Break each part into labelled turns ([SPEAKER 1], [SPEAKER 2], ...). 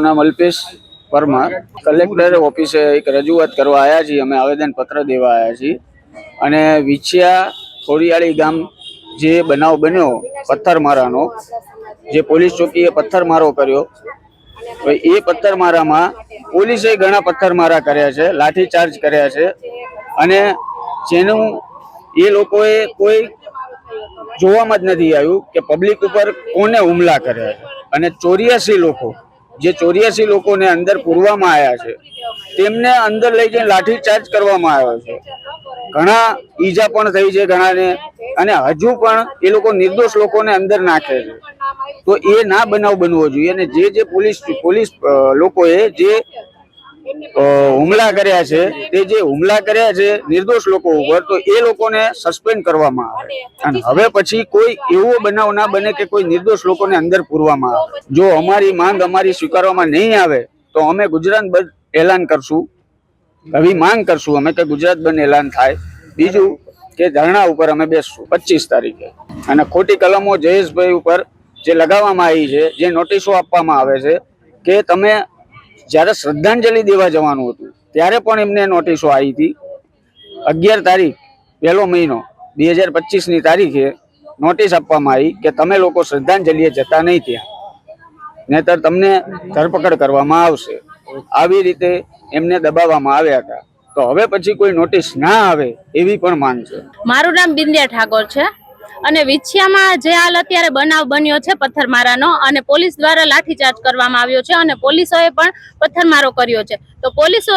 [SPEAKER 1] નામ અલ્પેશ પરમાર। કલેક્ટર ઓફિસે એક રજૂઆત કરવા આવ્યા છીએ, અમે આવેદનપત્ર દેવા આવ્યા છીએ। અને વિછિયા ખોડિયાળી ગામ જે બનાવ બન્યો પથ્થરમારાનો, જે પોલીસ ચોકીએ પથ્થરમારો કર્યો, એ પથ્થરમારામાં પોલીસે ઘણા પથ્થરમારા કર્યા છે, લાઠીચાર્જ કર્યા છે, અને જેનું એ લોકોએ કોઈ જોવામાં જ નથી આવ્યું કે પબ્લિક ઉપર કોને હુમલા કર્યા છે। અને 84 લોકો, જે 84 લોકોને અંદર પૂરવામાં આવ્યા છે, તેમને અંદર લઈ જઈને લાઠીચાર્જ કરવામાં આવ્યો છે। ઘણા ઈજા પણ થઈ છે ઘણાને, અને હજુ પણ એ લોકો નિર્દોષ લોકોને અંદર નાખે છે। તો એ ના બનાવ બનવો જોઈએ। અને જે પોલીસ લોકોએ જે હુમલા કર્યા છે, તે જે હુમલા કર્યા છે નિર્દોષ લોકો ઉપર, તો એ લોકોને સસ્પેન્ડ કરવામાં આવે। અને હવે પછી કોઈ એવો બનાવ ના બને કે કોઈ નિર્દોષ લોકોને અંદર પૂરવામાં આવે। જો અમારી માંગ અમારી સ્વીકારવામાં નહીં આવે તો અમે ગુજરાત બંધ એલાન કરશું। એવી માંગ કરશું અમે કે ગુજરાત બંધ એલાન થાય। બીજું કે ધરણા ઉપર અમે બેસશું 25 તારીખે। અને ખોટી કલમો જયેશભાઈ ઉપર જે લગાવવામાં આવી છે, જે નોટિસો આપવામાં આવે છે કે તમે જ્યારે શ્રદ્ધાંજલિ દેવા જવાનું હતું ત્યારે પણ એમને નોટિસો આવી હતી। 11 તારીખ 1લો મહિનો 2025ની તારીખે નોટિસ આપવામાં આવી કે તમે લોકો શ્રદ્ધાંજલિએ જતા નહીં ત્યાં, નહીતર તમને ધરપકડ કરવામાં આવશે। આવી રીતે એમને દબાવવામાં આવ્યા હતા। તો હવે પછી કોઈ નોટિસ ના આવે એવી પણ માંગ છે।
[SPEAKER 2] મારું નામ બિંદિયા ઠાકોર છે અને વિછિયામાં જે હાલ અત્યારે બનાવ બન્યો છે પથ્થરમારાનો, અને પોલીસ દ્વારા લાઠીચાર્જ કરવામાં આવ્યો છે અને પોલીસોએ પણ પથ્થરમારો કર્યો છે। તો પોલીસ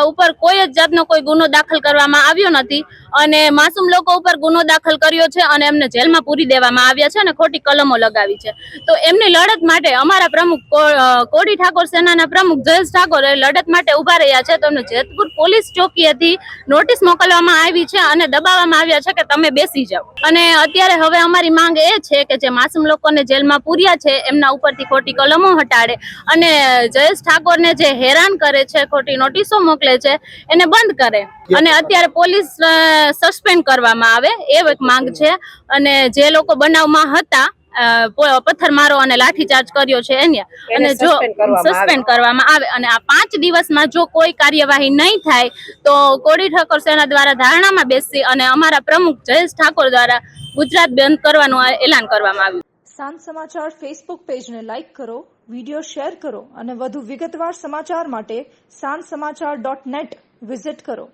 [SPEAKER 2] ઉપર કોઈ જ જાતનો કોઈ ગુનો દાખલ કરવામાં આવ્યો નથી અને માસૂમ લોકો ઉપર ગુનો દાખલ કર્યો છે અને એમને જેલમાં પૂરી દેવામાં આવ્યા છે અને ખોટી કલમો લગાવી છે। તો એમની લડત માટે અમારા પ્રમુખ કોડી ઠાકોર સેનાના પ્રમુખ જયેશ ઠાકોર એ લડત માટે ઉભા રહ્યા છે। તો એમને જેતપુર પોલીસ ચોકીએથી નોટિસ મોકલવામાં આવી છે અને દબાવવામાં આવ્યા છે કે તમે બેસી જાઓ। અને અત્યારે હવે અમારી માંગ એ છે કે જે માસૂમ લોકોને જેલમાં પૂર્યા છે એમના ઉપરથી ખોટી કલમો હટાડે અને જયેશ ઠાકોરને જે હેરાન કરે છે, ખોટી નોટિસો મોકલે છે, એને બંધ કરે અને અત્યારે પોલીસ સસ્પેન્ડ કરવામાં આવે, એ એક માંગ છે। અને જે લોકો બનાવમાં હતા, પથ્થરમારો અને લાઠીચાર્જ કર્યો છે એને જો સસ્પેન્ડ કરવામાં આવે અને આ 5 દિવસમાં જો કોઈ કાર્યવાહી નહીં થાય તો કોડી ઠાકોર સેના દ્વારા ધારણામાં બેસી અને અમારા પ્રમુખ જયેશ ઠાકોર દ્વારા ગુજરાત બંધ કરવાનું એલાન કરવામાં આવ્યું।
[SPEAKER 3] સાંજ સમાચાર ફેસબુક પેજને લાઇક કરો, વિડીયો શેર કરો અને વધુ વિગતવાર સમાચાર માટે sanssamachar.net વિઝિટ કરો।